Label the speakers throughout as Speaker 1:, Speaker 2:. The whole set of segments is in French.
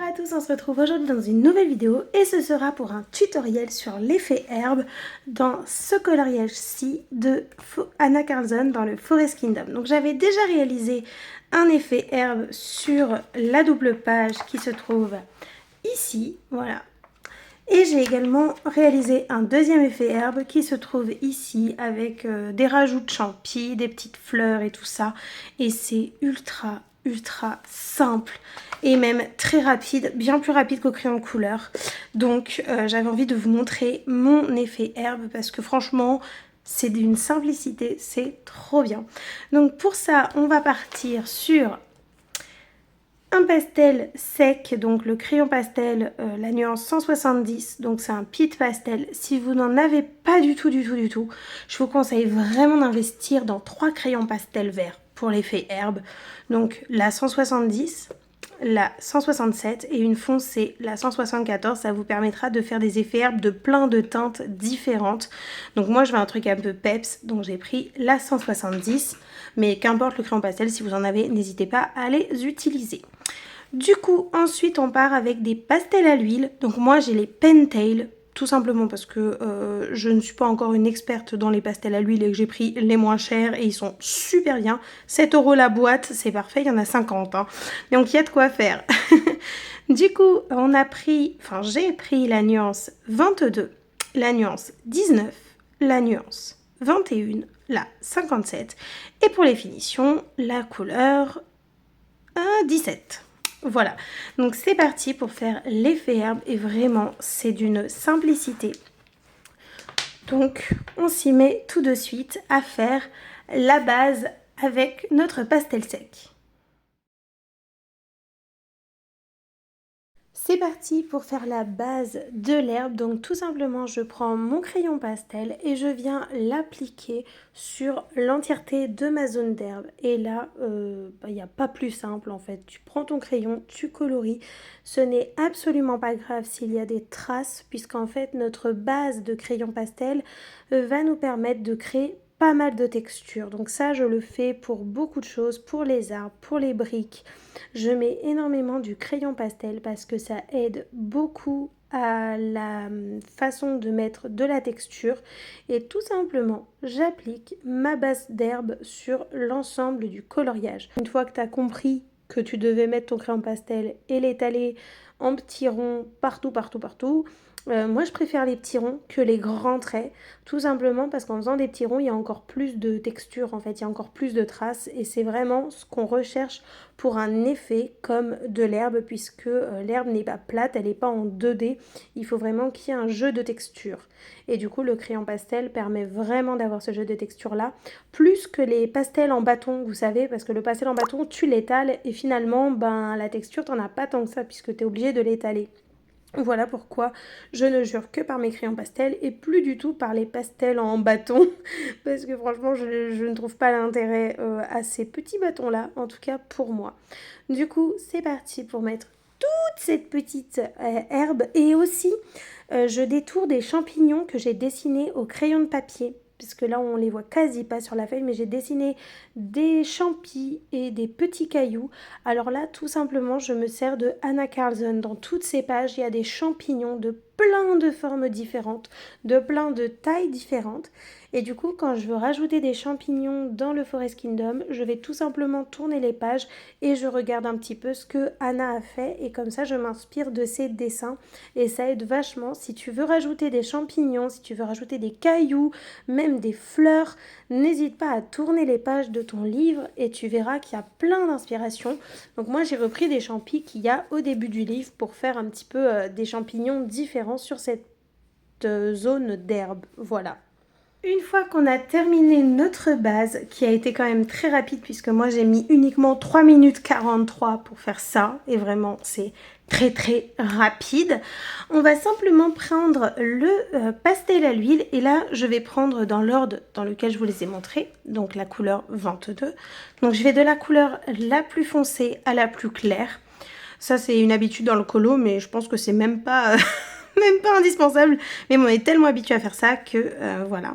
Speaker 1: à tous, on se retrouve aujourd'hui dans une nouvelle vidéo et ce sera pour un tutoriel sur l'effet herbe dans ce coloriage-ci de Anna Carlson dans le Forest Kingdom. Donc j'avais déjà réalisé un effet herbe sur la double page qui se trouve ici, voilà. Et j'ai également réalisé un deuxième effet herbe qui se trouve ici avec des rajouts de champis, des petites fleurs et tout ça. Et c'est ultra simple et même très rapide, bien plus rapide qu'au crayon de couleur. Donc j'avais envie de vous montrer mon effet herbe parce que franchement c'est d'une simplicité, c'est trop bien. Donc pour ça on va partir sur un pastel sec, donc le crayon pastel, la nuance 170, donc c'est un pit pastel. Si vous n'en avez pas du tout, je vous conseille vraiment d'investir dans 3 crayons pastel verts pour l'effet herbe. Donc la 170, la 167 et une foncée, la 174, ça vous permettra de faire des effets herbes de plein de teintes différentes. Donc moi je veux un truc un peu peps, donc j'ai pris la 170, mais qu'importe le crayon pastel, si vous en avez, n'hésitez pas à les utiliser. Du coup, ensuite on part avec des pastels à l'huile. Donc moi j'ai les Pentel, tout simplement parce que je ne suis pas encore une experte dans les pastels à l'huile et que j'ai pris les moins chers et ils sont super bien. 7 € la boîte, c'est parfait, il y en a 50. Hein. Donc il y a de quoi faire. Du coup, j'ai pris la nuance 22, la nuance 19, la nuance 21, la 57 et pour les finitions, la couleur 17. Voilà, donc c'est parti pour faire l'effet herbe et vraiment c'est d'une simplicité. Donc on s'y met tout de suite à faire la base avec notre pastel sec. C'est parti pour faire la base de l'herbe. Donc tout simplement je prends mon crayon pastel et je viens l'appliquer sur l'entièreté de ma zone d'herbe. Et là, il n'y a pas plus simple en fait. Tu prends ton crayon, tu colories. Ce n'est absolument pas grave s'il y a des traces puisqu'en fait notre base de crayon pastel va nous permettre de créer pas mal de textures. Donc ça je le fais pour beaucoup de choses, pour les arbres, pour les briques. Je mets énormément du crayon pastel parce que ça aide beaucoup à la façon de mettre de la texture et tout simplement j'applique ma base d'herbe sur l'ensemble du coloriage. Une fois que tu as compris que tu devais mettre ton crayon pastel et l'étaler en petits ronds partout, moi je préfère les petits ronds que les grands traits, tout simplement parce qu'en faisant des petits ronds il y a encore plus de texture en fait, il y a encore plus de traces et c'est vraiment ce qu'on recherche pour un effet comme de l'herbe puisque l'herbe n'est pas plate, elle n'est pas en 2D, il faut vraiment qu'il y ait un jeu de texture et du coup le crayon pastel permet vraiment d'avoir ce jeu de texture là, plus que les pastels en bâton vous savez, parce que le pastel en bâton tu l'étales et finalement la texture t'en as pas tant que ça puisque tu es obligé de l'étaler. Voilà pourquoi je ne jure que par mes crayons pastels et plus du tout par les pastels en bâton parce que franchement je ne trouve pas l'intérêt à ces petits bâtons là, en tout cas pour moi. Du coup c'est parti pour mettre toute cette petite herbe et aussi je détourne des champignons que j'ai dessinés au crayon de papier. Puisque là on les voit quasi pas sur la feuille, mais j'ai dessiné des champis et des petits cailloux. Alors là tout simplement je me sers de Anna Carlson. Dans toutes ces pages il y a des champignons de plein de formes différentes, de plein de tailles différentes. Et du coup quand je veux rajouter des champignons dans le Forest Kingdom, je vais tout simplement tourner les pages et je regarde un petit peu ce que Anna a fait et comme ça je m'inspire de ses dessins et ça aide vachement. Si tu veux rajouter des champignons, si tu veux rajouter des cailloux, même des fleurs, n'hésite pas à tourner les pages de ton livre et tu verras qu'il y a plein d'inspirations. Donc moi j'ai repris des champis qu'il y a au début du livre pour faire un petit peu des champignons différents sur cette zone d'herbe. Voilà. Une fois qu'on a terminé notre base, qui a été quand même très rapide puisque moi j'ai mis uniquement 3 minutes 43 pour faire ça, et vraiment c'est très rapide, on va simplement prendre le pastel à l'huile, et là je vais prendre dans l'ordre dans lequel je vous les ai montrés, donc la couleur 22, donc je vais de la couleur la plus foncée à la plus claire. Ça c'est une habitude dans le colo, mais je pense que c'est même pas... même pas indispensable, mais bon, on est tellement habitué à faire ça que voilà.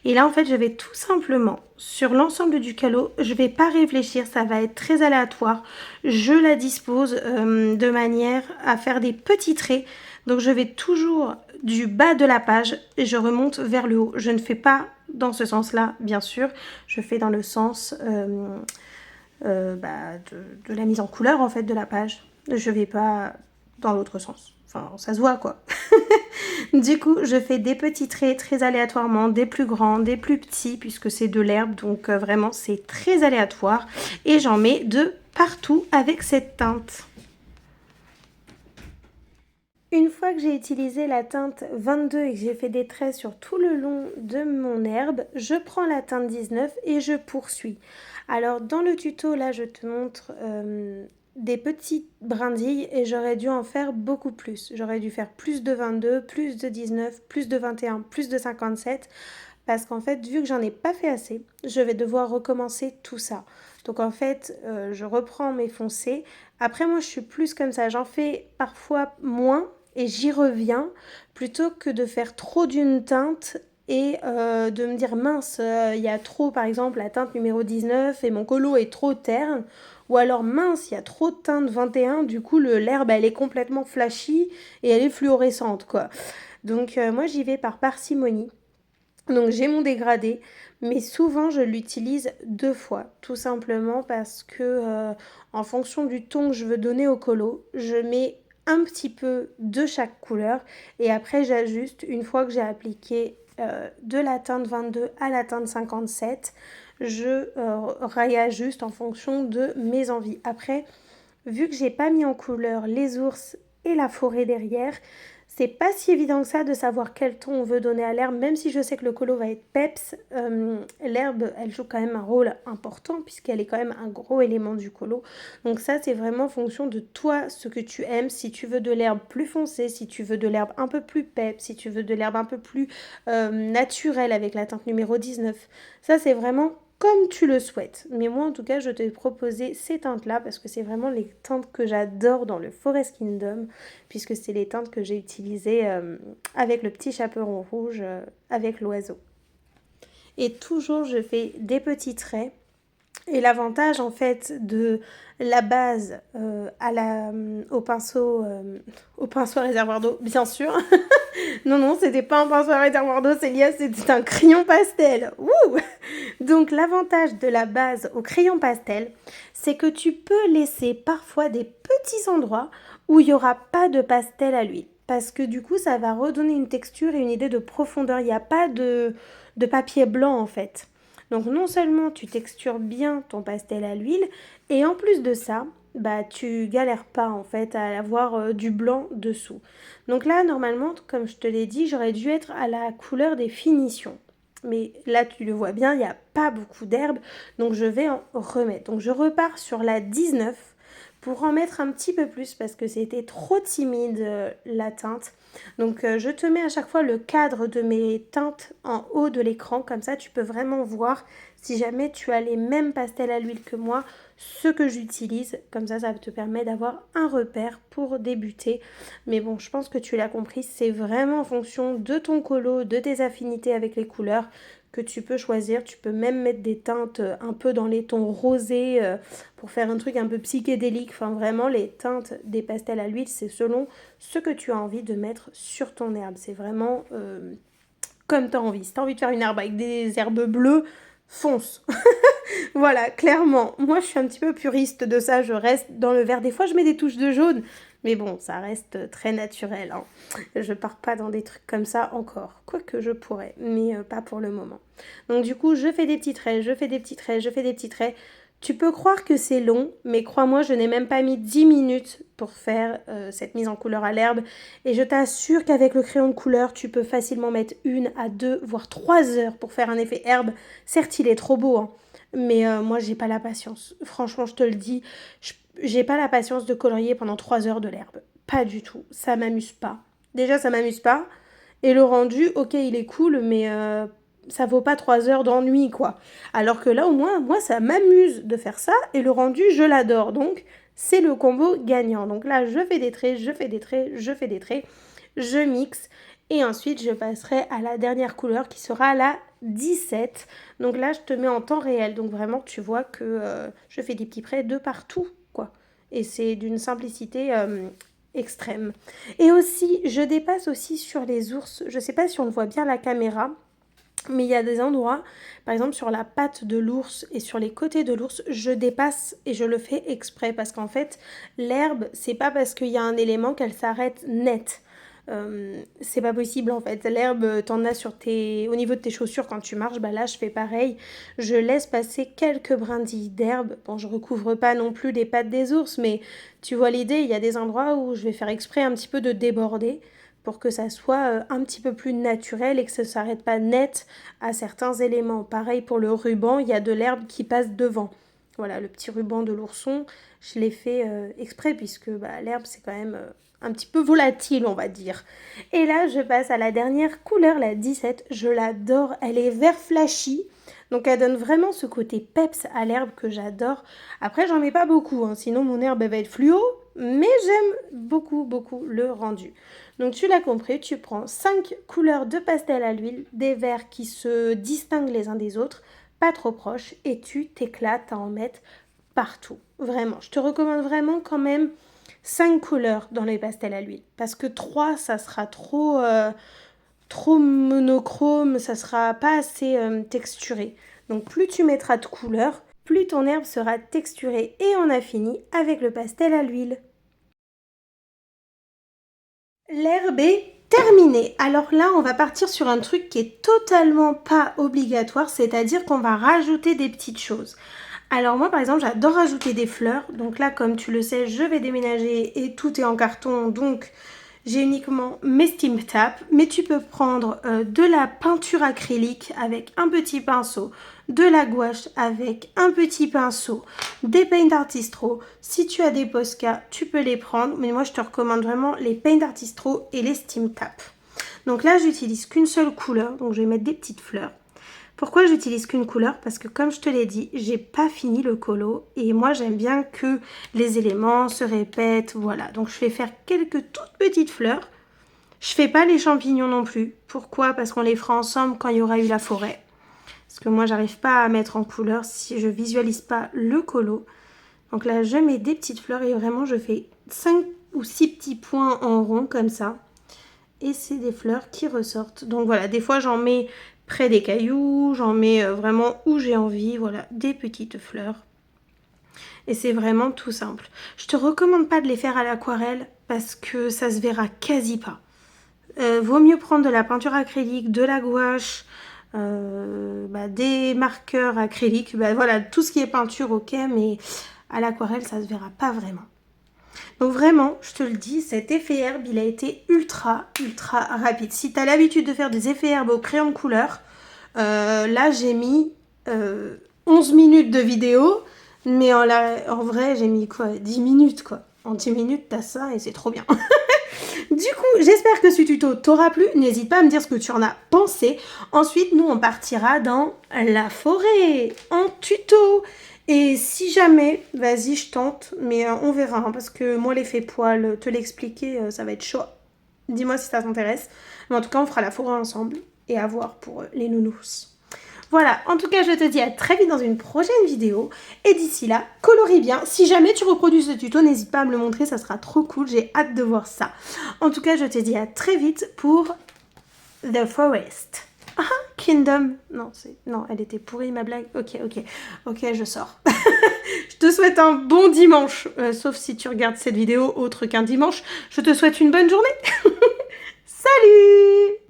Speaker 1: Et là en fait je vais tout simplement sur l'ensemble du calot, je vais pas réfléchir, ça va être très aléatoire. Je la dispose de manière à faire des petits traits. Donc je vais toujours du bas de la page et je remonte vers le haut. Je ne fais pas dans ce sens-là, bien sûr. Je fais dans le sens de la mise en couleur en fait de la page. Je vais pas dans l'autre sens. Enfin, ça se voit quoi. Du coup, je fais des petits traits très aléatoirement, des plus grands, des plus petits, puisque c'est de l'herbe, donc vraiment c'est très aléatoire. Et j'en mets de partout avec cette teinte. Une fois que j'ai utilisé la teinte 22 et que j'ai fait des traits sur tout le long de mon herbe, je prends la teinte 19 et je poursuis. Alors dans le tuto, là je te montre des petites brindilles et j'aurais dû en faire beaucoup plus. J'aurais dû faire plus de 22, plus de 19, plus de 21, plus de 57 parce qu'en fait, vu que j'en ai pas fait assez, je vais devoir recommencer tout ça. Donc en fait, je reprends mes foncés. Après, moi, je suis plus comme ça. J'en fais parfois moins et j'y reviens plutôt que de faire trop d'une teinte et de me dire mince, il y a trop par exemple la teinte numéro 19 et mon colo est trop terne. Ou alors mince, il y a trop de teinte 21, du coup l'herbe elle est complètement flashy et elle est fluorescente quoi. Donc moi j'y vais par parcimonie. Donc j'ai mon dégradé, mais souvent je l'utilise 2 fois, tout simplement parce que en fonction du ton que je veux donner au colo, je mets un petit peu de chaque couleur et après j'ajuste une fois que j'ai appliqué de la teinte 22 à la teinte 57, je réajuste en fonction de mes envies. Après, vu que j'ai pas mis en couleur les ours et la forêt derrière, c'est pas si évident que ça de savoir quel ton on veut donner à l'herbe, même si je sais que le colo va être peps, l'herbe elle joue quand même un rôle important puisqu'elle est quand même un gros élément du colo. Donc ça c'est vraiment en fonction de toi ce que tu aimes, si tu veux de l'herbe plus foncée, si tu veux de l'herbe un peu plus peps, si tu veux de l'herbe un peu plus naturelle avec la teinte numéro 19. Ça c'est vraiment comme tu le souhaites. Mais moi, en tout cas, je t'ai proposé ces teintes-là parce que c'est vraiment les teintes que j'adore dans le Forest Kingdom, puisque c'est les teintes que j'ai utilisées avec le petit chaperon rouge, avec l'oiseau. Et toujours, je fais des petits traits. Et l'avantage en fait de la base au pinceau à réservoir d'eau, bien sûr. Non, non, c'était pas un pinceau à réservoir d'eau, Célia, c'était un crayon pastel. Ouh. Donc l'avantage de la base au crayon pastel, c'est que tu peux laisser parfois des petits endroits où il n'y aura pas de pastel à l'huile. Parce que du coup, ça va redonner une texture et une idée de profondeur. Il n'y a pas de papier blanc en fait. Donc non seulement tu textures bien ton pastel à l'huile, et en plus de ça, bah tu galères pas en fait à avoir du blanc dessous. Donc là, normalement, comme je te l'ai dit, j'aurais dû être à la couleur des finitions. Mais là, tu le vois bien, il n'y a pas beaucoup d'herbe, donc je vais en remettre. Donc je repars sur la 19 pour en mettre un petit peu plus parce que c'était trop timide la teinte. Donc je te mets à chaque fois le cadre de mes teintes en haut de l'écran, comme ça tu peux vraiment voir si jamais tu as les mêmes pastels à l'huile que moi, ce que j'utilise. Comme ça te permet d'avoir un repère pour débuter. Mais bon, je pense que tu l'as compris, c'est vraiment en fonction de ton colo, de tes affinités avec les couleurs que tu peux choisir. Tu peux même mettre des teintes un peu dans les tons rosés pour faire un truc un peu psychédélique. Enfin vraiment les teintes des pastels à l'huile, c'est selon ce que tu as envie de mettre sur ton herbe. C'est vraiment comme tu as envie. Si tu as envie de faire une herbe avec des herbes bleues, fonce. Voilà, clairement. Moi je suis un petit peu puriste de ça, je reste dans le vert. Des fois je mets des touches de jaune, mais bon, ça reste très naturel. Hein. Je pars pas dans des trucs comme ça encore. Quoique je pourrais, mais pas pour le moment. Donc du coup, je fais des petits traits, je fais des petits traits, je fais des petits traits. Tu peux croire que c'est long, mais crois-moi, je n'ai même pas mis 10 minutes pour faire cette mise en couleur à l'herbe. Et je t'assure qu'avec le crayon de couleur, tu peux facilement mettre 1 à 2, voire 3 heures pour faire un effet herbe. Certes, il est trop beau, hein, mais moi, j'ai pas la patience. Franchement, je te le dis, j'ai pas la patience de colorier pendant 3 heures de l'herbe. Pas du tout. Ça m'amuse pas. Déjà, ça m'amuse pas. Et le rendu, ok, il est cool, mais ça vaut pas 3 heures d'ennui, quoi. Alors que là, au moins, moi, ça m'amuse de faire ça. Et le rendu, je l'adore. Donc, c'est le combo gagnant. Donc là, je fais des traits, je fais des traits, je fais des traits. je mixe et ensuite je passerai à la dernière couleur qui sera la 17. Donc là, je te mets en temps réel. Donc vraiment, tu vois que je fais des petits traits de partout, quoi. Et c'est d'une simplicité extrême. Et aussi, je dépasse aussi sur les ours. Je sais pas si on le voit bien à la caméra, mais il y a des endroits, par exemple sur la patte de l'ours et sur les côtés de l'ours, je dépasse et je le fais exprès parce qu'en fait, l'herbe, c'est pas parce qu'il y a un élément qu'elle s'arrête net. C'est pas possible en fait. L'herbe, t'en as sur au niveau de tes chaussures quand tu marches. Bah là, je fais pareil. Je laisse passer quelques brindilles d'herbe. Bon, je recouvre pas non plus les pattes des ours, mais tu vois l'idée. Il y a des endroits où je vais faire exprès un petit peu de déborder pour que ça soit un petit peu plus naturel et que ça ne s'arrête pas net à certains éléments. Pareil pour le ruban, il y a de l'herbe qui passe devant. Voilà, le petit ruban de l'ourson, je l'ai fait exprès puisque bah, l'herbe c'est quand même un petit peu volatile, on va dire. Et là, je passe à la dernière couleur, la 17. Je l'adore, elle est vert flashy. Donc elle donne vraiment ce côté peps à l'herbe que j'adore. Après, j'en mets pas beaucoup, hein, sinon mon herbe elle va être fluo. Mais j'aime beaucoup, beaucoup le rendu. Donc tu l'as compris, tu prends 5 couleurs de pastel à l'huile, des verts qui se distinguent les uns des autres, pas trop proches, et tu t'éclates à en mettre partout. Vraiment, je te recommande vraiment quand même 5 couleurs dans les pastels à l'huile. Parce que 3, ça sera trop monochrome, ça sera pas assez texturé. Donc plus tu mettras de couleurs, plus ton herbe sera texturée et on a fini avec le pastel à l'huile. L'herbe est terminée. Alors là, on va partir sur un truc qui est totalement pas obligatoire, c'est-à-dire qu'on va rajouter des petites choses. Alors moi, par exemple, j'adore rajouter des fleurs. Donc là, comme tu le sais, je vais déménager et tout est en carton, donc j'ai uniquement mes Steam Taps. Mais tu peux prendre de la peinture acrylique avec un petit pinceau, de la gouache avec un petit pinceau, des Paint Artistro. Si tu as des Posca, tu peux les prendre. Mais moi, je te recommande vraiment les Paint Artistro et les Steam Taps. Donc là, j'utilise qu'une seule couleur. Donc je vais mettre des petites fleurs. Pourquoi j'utilise qu'une couleur? Parce que comme je te l'ai dit, j'ai pas fini le colo et moi j'aime bien que les éléments se répètent, voilà. Donc je vais faire quelques toutes petites fleurs. Je fais pas les champignons non plus. Pourquoi? Parce qu'on les fera ensemble quand il y aura eu la forêt. Parce que moi j'arrive pas à mettre en couleur si je visualise pas le colo. Donc là je mets des petites fleurs et vraiment je fais 5 ou 6 petits points en rond comme ça. Et c'est des fleurs qui ressortent. Donc voilà, des fois j'en mets près des cailloux, j'en mets vraiment où j'ai envie, voilà, des petites fleurs. Et c'est vraiment tout simple. Je te recommande pas de les faire à l'aquarelle parce que ça se verra quasi pas. Vaut mieux prendre de la peinture acrylique, de la gouache, des marqueurs acryliques, voilà, tout ce qui est peinture, ok, mais à l'aquarelle ça se verra pas vraiment. Donc vraiment, je te le dis, cet effet herbe, il a été ultra rapide. Si tu as l'habitude de faire des effets herbes au crayon de couleur, là j'ai mis 11 minutes de vidéo, mais en vrai j'ai mis quoi, 10 minutes quoi. En 10 minutes, t'as ça et c'est trop bien. Du coup, j'espère que ce tuto t'aura plu. N'hésite pas à me dire ce que tu en as pensé. Ensuite, nous, on partira dans la forêt en tuto. Et si jamais, vas-y, je tente, mais on verra, hein, parce que moi, l'effet poil, te l'expliquer, ça va être chaud. Dis-moi si ça t'intéresse. Mais en tout cas, on fera la forêt ensemble et à voir pour les nounous. Voilà, en tout cas, je te dis à très vite dans une prochaine vidéo. Et d'ici là, colorie bien. Si jamais tu reproduis ce tuto, n'hésite pas à me le montrer, ça sera trop cool. J'ai hâte de voir ça. En tout cas, je te dis à très vite pour The Forest. Ah, Kingdom. Non, elle était pourrie ma blague. Ok, je sors. Je te souhaite un bon dimanche. Sauf si tu regardes cette vidéo autre qu'un dimanche. Je te souhaite une bonne journée. Salut!